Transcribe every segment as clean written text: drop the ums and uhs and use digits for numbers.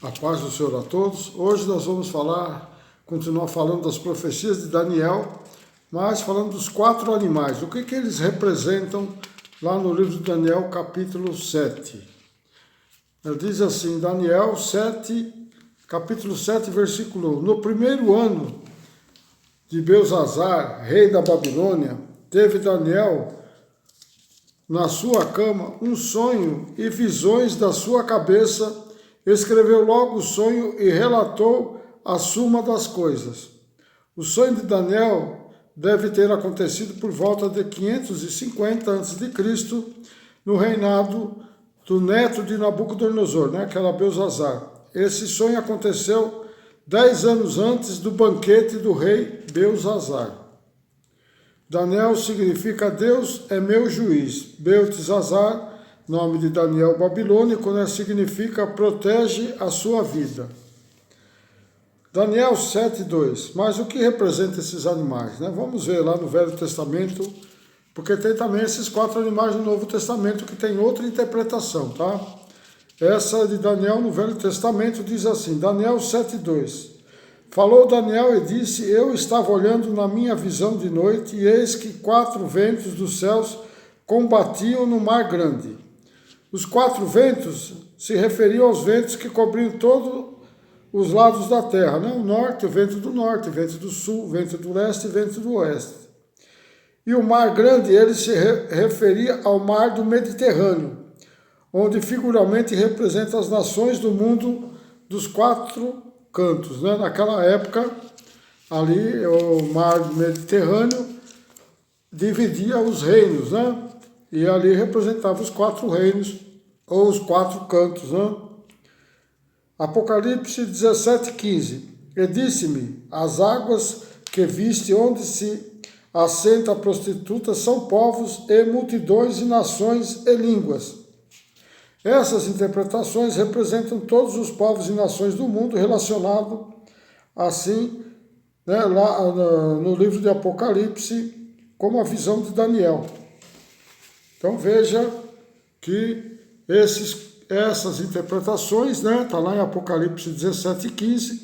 A paz do Senhor a todos. Hoje nós vamos continuar falando das profecias de Daniel, mas falando dos 4 animais. O que eles representam lá no livro de Daniel, capítulo 7. Ele diz assim, Daniel 7, capítulo 7, versículo 1. No primeiro ano de Belzazar, rei da Babilônia, teve Daniel na sua cama um sonho e visões da sua cabeça. Escreveu logo o sonho e relatou a suma das coisas. O sonho de Daniel deve ter acontecido por volta de 550 a.C., no reinado do neto de Nabucodonosor, que era Belzazar. Esse sonho aconteceu 10 anos antes do banquete do rei Belzazar. Daniel significa Deus é meu juiz. Beltesazar, nome de Daniel babilônico, significa protege a sua vida. Daniel 7:2. Mas o que representa esses animais? Vamos ver lá no Velho Testamento, porque tem também esses 4 animais no Novo Testamento que tem outra interpretação, tá? Essa de Daniel no Velho Testamento diz assim, Daniel 7:2. Falou Daniel e disse, eu estava olhando na minha visão de noite e eis que 4 ventos dos céus combatiam no mar grande. Os 4 ventos se referiam aos ventos que cobriam todos os lados da terra, O norte, o vento do norte, o vento do sul, o vento do leste e o vento do oeste. E o mar grande, ele se referia ao mar do Mediterrâneo, onde figuramente representa as nações do mundo dos 4 cantos. Naquela época, ali, o mar do Mediterrâneo dividia os reinos, E ali representava os 4 reinos, ou os 4 cantos, Apocalipse 17:15. E disse-me, as águas que viste onde se assenta a prostituta são povos e multidões e nações e línguas. Essas interpretações representam todos os povos e nações do mundo relacionado assim, lá no livro de Apocalipse, como a visão de Daniel. Então veja que essas interpretações, está lá em Apocalipse 17:15,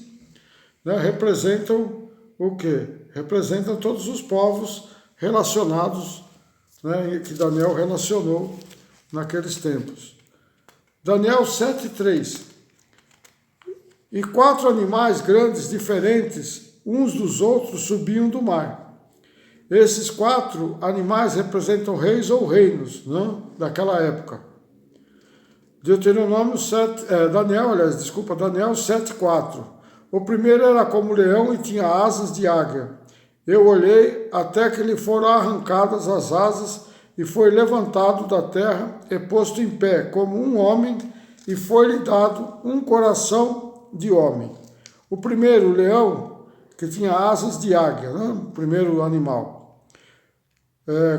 representam o quê? Representam todos os povos relacionados, que Daniel relacionou naqueles tempos. Daniel 7:3. E 4 animais grandes, diferentes, uns dos outros, subiam do mar. Esses 4 animais representam reis ou reinos, daquela época. Daniel 7:4. O primeiro era como leão e tinha asas de águia. Eu olhei até que lhe foram arrancadas as asas e foi levantado da terra e posto em pé como um homem e foi-lhe dado um coração de homem. O primeiro leão, que tinha asas de águia, o primeiro animal.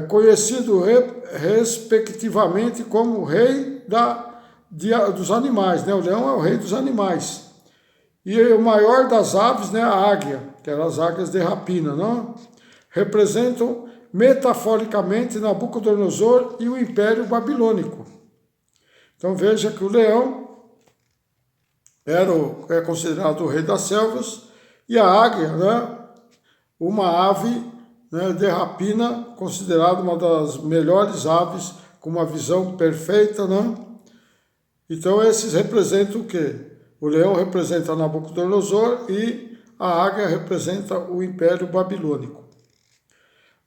Conhecido respectivamente como rei dos animais, o leão é o rei dos animais. E o maior das aves, a águia, que eram as águias de rapina, representam metaforicamente Nabucodonosor e o Império Babilônico. Então veja que o leão é considerado o rei das selvas e a águia, uma ave de rapina, considerada uma das melhores aves, com uma visão perfeita, Então esses representam o quê? O leão representa Nabucodonosor e a águia representa o Império Babilônico.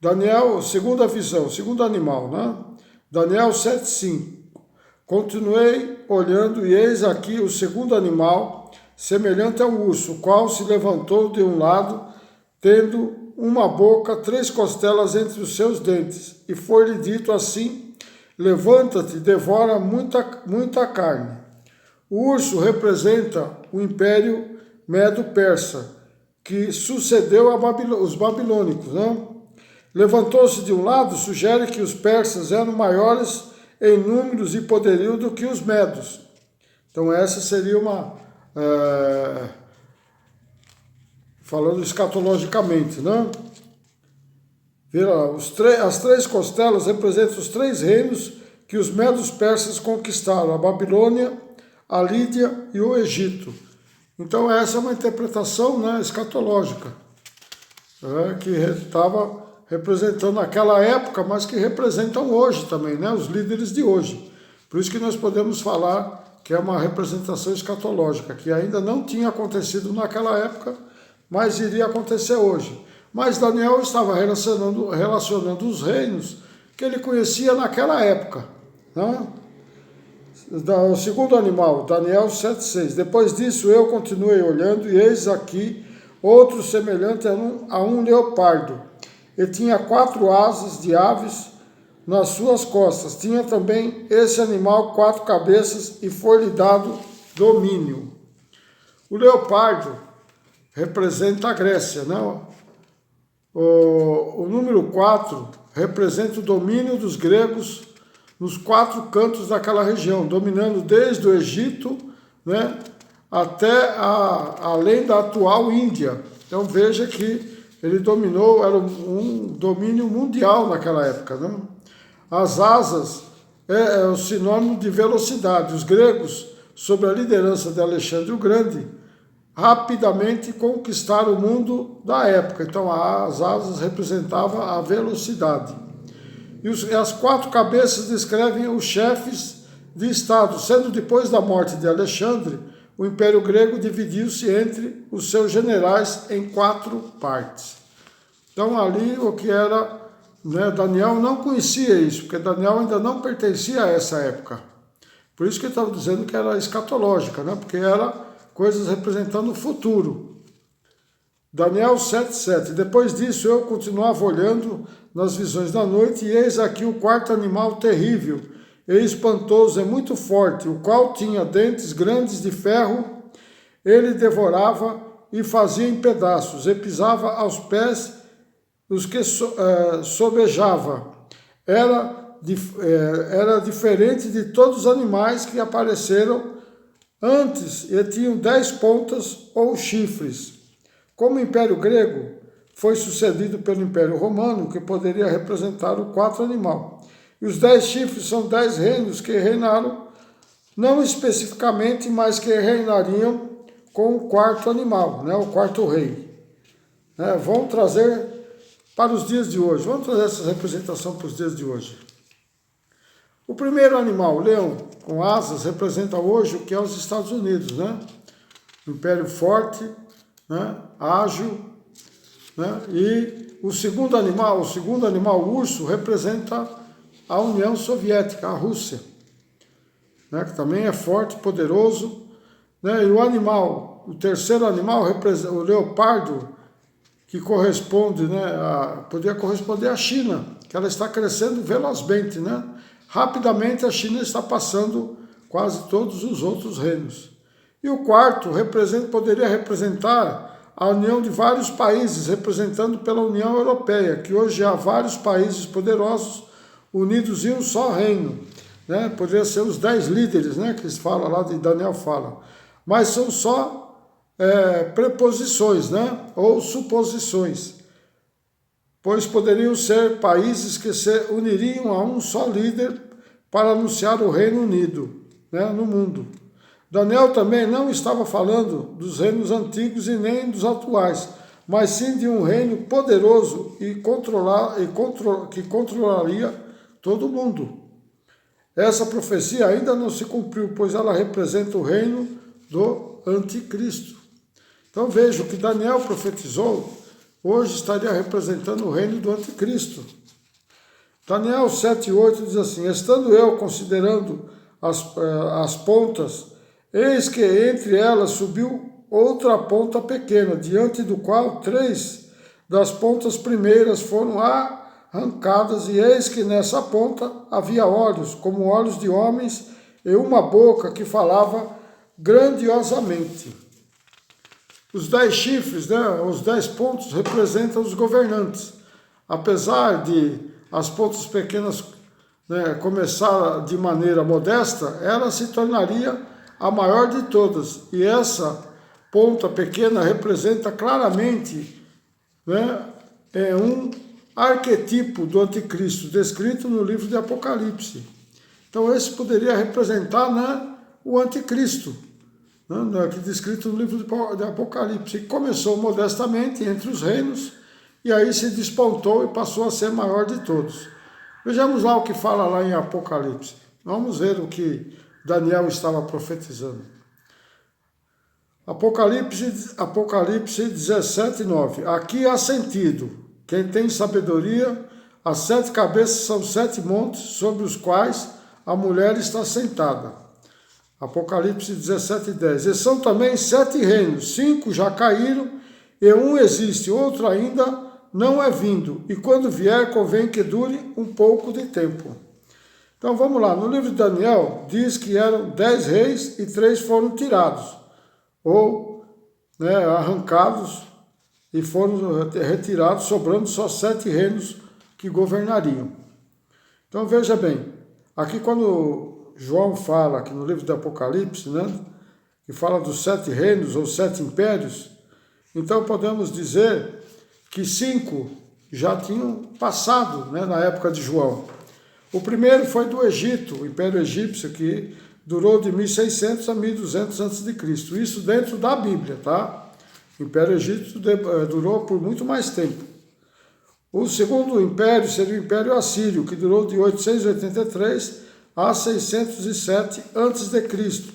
Daniel, segunda visão, segundo animal, Daniel 7:5. Continuei olhando e eis aqui o segundo animal, semelhante ao urso, o qual se levantou de um lado, tendo uma boca, 3 costelas entre os seus dentes, e foi-lhe dito assim, levanta-te, devora muita carne. O urso representa o Império Medo-Persa, que sucedeu os babilônicos, Levantou-se de um lado, sugere que os persas eram maiores em números e poderio do que os medos. Então essa seria falando escatologicamente, As 3 costelas representam os 3 reinos que os medos persas conquistaram, a Babilônia, a Lídia e o Egito. Então essa é uma interpretação, né, escatológica, que estava representando aquela época, mas que representam hoje também, né, os líderes de hoje. Por isso que nós podemos falar que é uma representação escatológica, que ainda não tinha acontecido naquela época, mas iria acontecer hoje. Mas Daniel estava relacionando os reinos que ele conhecia naquela época, né? O segundo animal, Daniel 7,6. Depois disso eu continuei olhando e eis aqui outro semelhante a um leopardo. Ele tinha 4 asas de aves nas suas costas. Tinha também esse animal 4 cabeças e foi-lhe dado domínio. O leopardo representa a Grécia, né? O número 4 representa o domínio dos gregos nos 4 cantos daquela região, dominando desde o Egito, né, até além da atual Índia. Então veja que ele dominou, era um domínio mundial naquela época, né? As asas é o sinônimo de velocidade. Os gregos, sob a liderança de Alexandre o Grande, rapidamente conquistaram o mundo da época. Então as asas representavam a velocidade. E as 4 cabeças descrevem os chefes de Estado, sendo depois da morte de Alexandre, o Império Grego dividiu-se entre os seus generais em 4 partes. Então ali o que era, né, Daniel não conhecia isso, porque Daniel ainda não pertencia a essa época. Por isso que ele estava dizendo que era escatológica, né, porque era coisas representando o futuro. Daniel 7,7. Depois disso eu continuava olhando nas visões da noite, e eis aqui o 4º animal terrível e espantoso, muito forte, o qual tinha dentes grandes de ferro. Ele devorava e fazia em pedaços, e pisava aos pés os que sobejava. Era diferente de todos os animais que apareceram antes, e tinham 10 pontas ou chifres. Como o Império Grego foi sucedido pelo Império Romano, que poderia representar o 4º animal. E os 10 chifres são 10 reinos que reinaram, não especificamente, mas que reinariam com o 4º animal, né, o 4º rei. Vamos trazer para os dias de hoje, vamos trazer essa representação para os dias de hoje. O primeiro animal, o leão, com asas, representa hoje o que é os Estados Unidos, né? Um império forte, né? Ágil, né? E o segundo animal, o urso, representa a União Soviética, a Rússia, né? Que também é forte, poderoso, né? E o terceiro animal, representa o leopardo, que corresponde, né, poderia corresponder à China, que ela está crescendo velozmente, né? Rapidamente a China está passando quase todos os outros reinos. E o quarto poderia representar a união de vários países, representando pela União Europeia, que hoje há vários países poderosos unidos em um só reino, né? Poderia ser os 10 líderes, né, que se fala lá, de Daniel fala. Mas são só preposições, né, ou suposições, pois poderiam ser países que se uniriam a um só líder para anunciar o Reino Unido, né, no mundo. Daniel também não estava falando dos reinos antigos e nem dos atuais, mas sim de um reino poderoso que controlaria todo o mundo. Essa profecia ainda não se cumpriu, pois ela representa o reino do Anticristo. Então veja, o que Daniel profetizou hoje estaria representando o reino do Anticristo. Daniel 7,8 diz assim: estando eu considerando as pontas, eis que entre elas subiu outra ponta pequena, diante do qual 3 das pontas primeiras foram arrancadas, e eis que nessa ponta havia olhos, como olhos de homens, e uma boca que falava grandiosamente. Os 10 chifres, né, os 10 pontos, representam os governantes. Apesar de as pontas pequenas, né, começar de maneira modesta, ela se tornaria a maior de todas. E essa ponta pequena representa claramente, né, um arquetipo do anticristo, descrito no livro de Apocalipse. Então esse poderia representar, né, o anticristo, né, que é descrito no livro de Apocalipse, que começou modestamente entre os reinos, e aí se despontou e passou a ser maior de todos. Vejamos lá o que fala lá em Apocalipse. Vamos ver o que Daniel estava profetizando. Apocalipse 17, 9. Aqui há sentido. Quem tem sabedoria, as 7 cabeças são 7 montes sobre os quais a mulher está sentada. Apocalipse 17, 10. E são também 7 reinos, 5 já caíram, e um existe, outro ainda não é vindo, e quando vier convém que dure um pouco de tempo. Então vamos lá, no livro de Daniel diz que eram 10 reis e 3 foram tirados, ou arrancados e foram retirados, sobrando só 7 reinos que governariam. Então veja bem, aqui quando João fala, aqui no livro do Apocalipse, que fala dos 7 reinos ou 7 impérios, então podemos dizer que 5 já tinham passado na época de João. O primeiro foi do Egito, o Império Egípcio, que durou de 1600 a 1200 a.C. Isso dentro da Bíblia, tá? O Império Egípcio durou por muito mais tempo. O segundo império seria o Império Assírio, que durou de 883 a 607 a.C.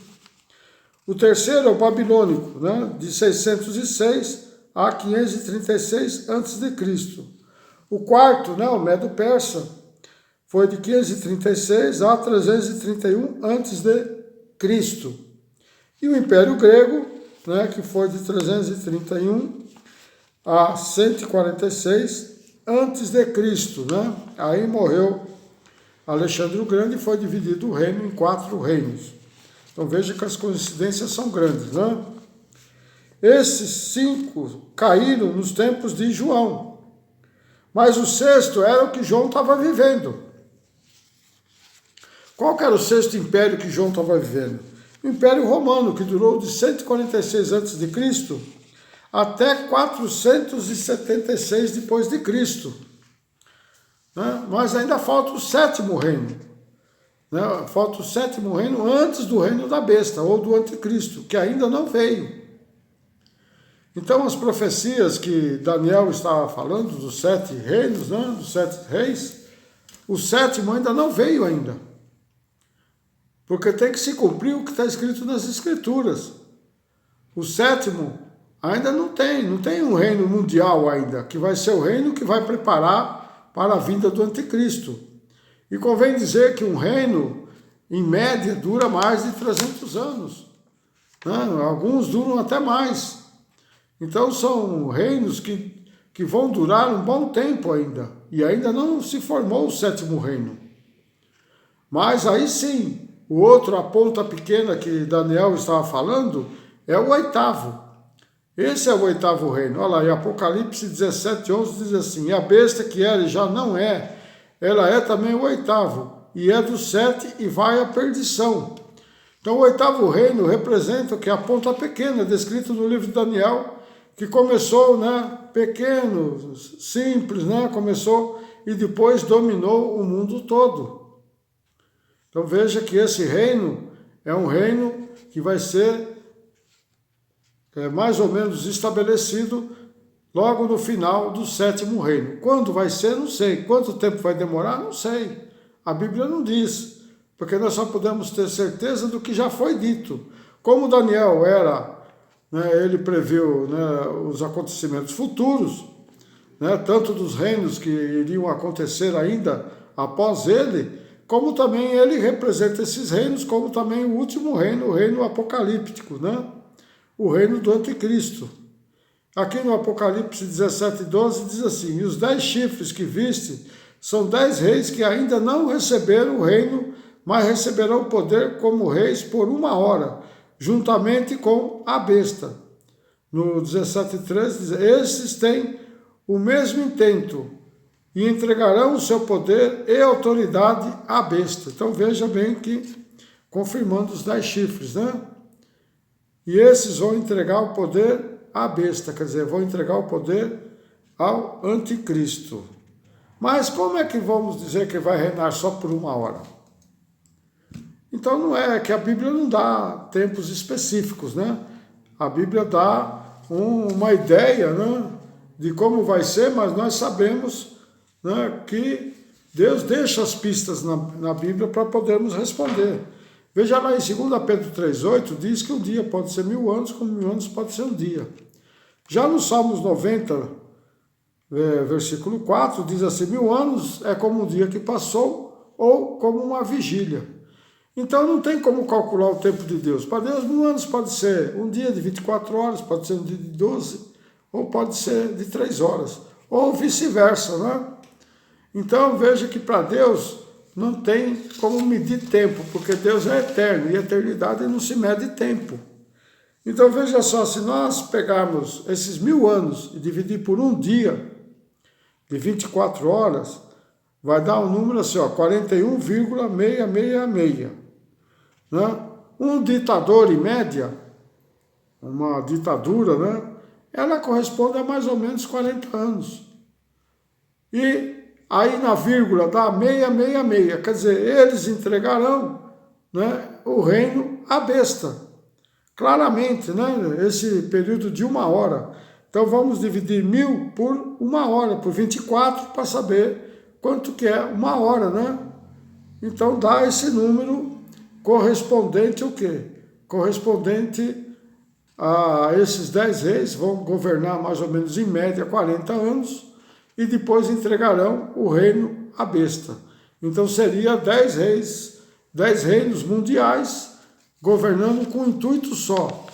O terceiro é o Babilônico, de 606 a 536 a.C. O quarto, o Medo-Persa, foi de 536 a 331 a.C. E o Império Grego, que foi de 331 a 146 a.C. Aí morreu Alexandre o Grande e foi dividido o reino em 4 reinos. Então veja que as coincidências são grandes. Esses 5 caíram nos tempos de João. Mas o sexto era o que João estava vivendo. Qual que era o sexto império que João estava vivendo? O Império Romano, que durou de 146 a.C. até 476 depois de Cristo. Mas ainda falta o 7º reino. Falta o 7º reino antes do reino da besta, ou do anticristo, que ainda não veio. Então as profecias que Daniel estava falando, dos 7 reinos, dos 7 reis, o 7º ainda não veio ainda. Porque tem que se cumprir o que está escrito nas Escrituras. O 7º ainda não tem um reino mundial ainda, que vai ser o reino que vai preparar para a vinda do anticristo. E convém dizer que um reino, em média, dura mais de 300 anos. Alguns duram até mais. Então são reinos que vão durar um bom tempo ainda. E ainda não se formou o 7º reino. Mas aí sim, o outro, a ponta pequena que Daniel estava falando, é o 8º. Esse é o 8º reino. Olha lá, em Apocalipse 17, 11 diz assim: e a besta que era e já não é, ela é também o 8º, e é do 7 e vai à perdição. Então o 8º reino representa o que é a ponta pequena, descrito no livro de Daniel, que começou pequeno, simples, começou e depois dominou o mundo todo. Então veja que esse reino é um reino que vai ser mais ou menos estabelecido logo no final do 7º reino. Quando vai ser, não sei. Quanto tempo vai demorar, não sei. A Bíblia não diz, porque nós só podemos ter certeza do que já foi dito. Como Daniel ele previu os acontecimentos futuros, tanto dos reinos que iriam acontecer ainda após ele, como também ele representa esses reinos, como também o último reino, o reino apocalíptico, o reino do anticristo. Aqui no Apocalipse 17, 12 diz assim: e os 10 chifres que viste são 10 reis que ainda não receberam o reino, mas receberão poder como reis por 1 hora, juntamente com a besta. No 17, 13 diz: esses têm o mesmo intento, e entregarão o seu poder e autoridade à besta. Então veja bem que, confirmando os 10 chifres, E esses vão entregar o poder à besta, quer dizer, vão entregar o poder ao anticristo. Mas como é que vamos dizer que vai reinar só por 1 hora? Então não é que a Bíblia não dá tempos específicos, né? A Bíblia dá uma ideia, né, de como vai ser, mas nós sabemos, né, que Deus deixa as pistas na Bíblia para podermos responder. Veja lá em 2 Pedro 3,8, diz que um dia pode ser 1000 anos, como 1000 anos pode ser um dia. Já no Salmos 90, versículo 4, diz assim: 1000 anos é como um dia que passou, ou como uma vigília. Então não tem como calcular o tempo de Deus. Para Deus, 1000 anos pode ser um dia de 24 horas, pode ser um dia de 12, ou pode ser de 3 horas, ou vice-versa, né? Então veja que para Deus não tem como medir tempo, porque Deus é eterno, e a eternidade não se mede tempo. Então veja só, se nós pegarmos esses 1000 anos e dividir por um dia de 24 horas, vai dar um número assim, ó, 41,666. Né? Um ditador, em média, uma ditadura, né? Ela corresponde a mais ou menos 40 anos. E aí na vírgula dá 666, quer dizer, eles entregarão, né, o reino à besta. Claramente, né, esse período de 1 hora. Então vamos dividir 1000 por 1 hora, por 24, para saber quanto que é 1 hora, né? Então dá esse número correspondente ao quê? Correspondente a esses 10 reis, vão governar mais ou menos em média 40 anos, e depois entregarão o reino à besta. Então seria 10 reis, 10 reinos mundiais, governando com o intuito só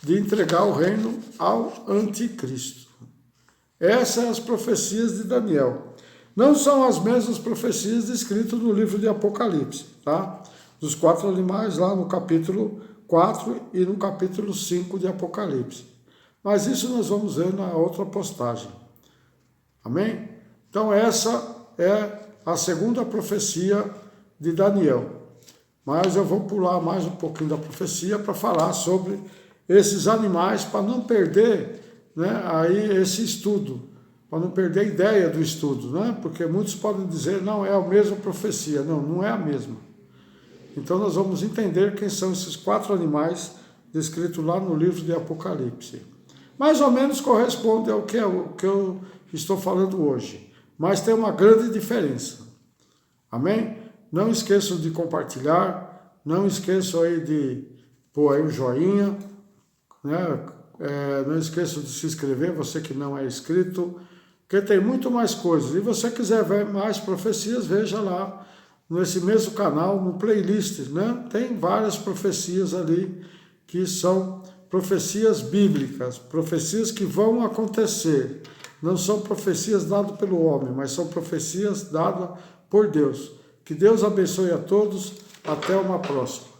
de entregar o reino ao anticristo. Essas são as profecias de Daniel. Não são as mesmas profecias descritas no livro de Apocalipse, tá? Dos 4 animais lá no capítulo 4 e no capítulo 5 de Apocalipse. Mas isso nós vamos ver na outra postagem. Amém? Então essa é a segunda profecia de Daniel. Mas eu vou pular mais um pouquinho da profecia para falar sobre esses animais, para não perder, né, aí esse estudo, para não perder a ideia do estudo, né? Porque muitos podem dizer, não, é a mesma profecia. Não, não é a mesma. Então nós vamos entender quem são esses 4 animais descritos lá no livro de Apocalipse. Mais ou menos corresponde ao que eu estou falando hoje, mas tem uma grande diferença. Amém? Não esqueçam de compartilhar, não esqueçam aí de pôr aí um joinha, né? Não esqueçam de se inscrever, você que não é inscrito, porque tem muito mais coisas. E você quiser ver mais profecias, veja lá nesse mesmo canal, no playlist, né? Tem várias profecias ali que são profecias bíblicas, profecias que vão acontecer. Não são profecias dadas pelo homem, mas são profecias dadas por Deus. Que Deus abençoe a todos. Até uma próxima.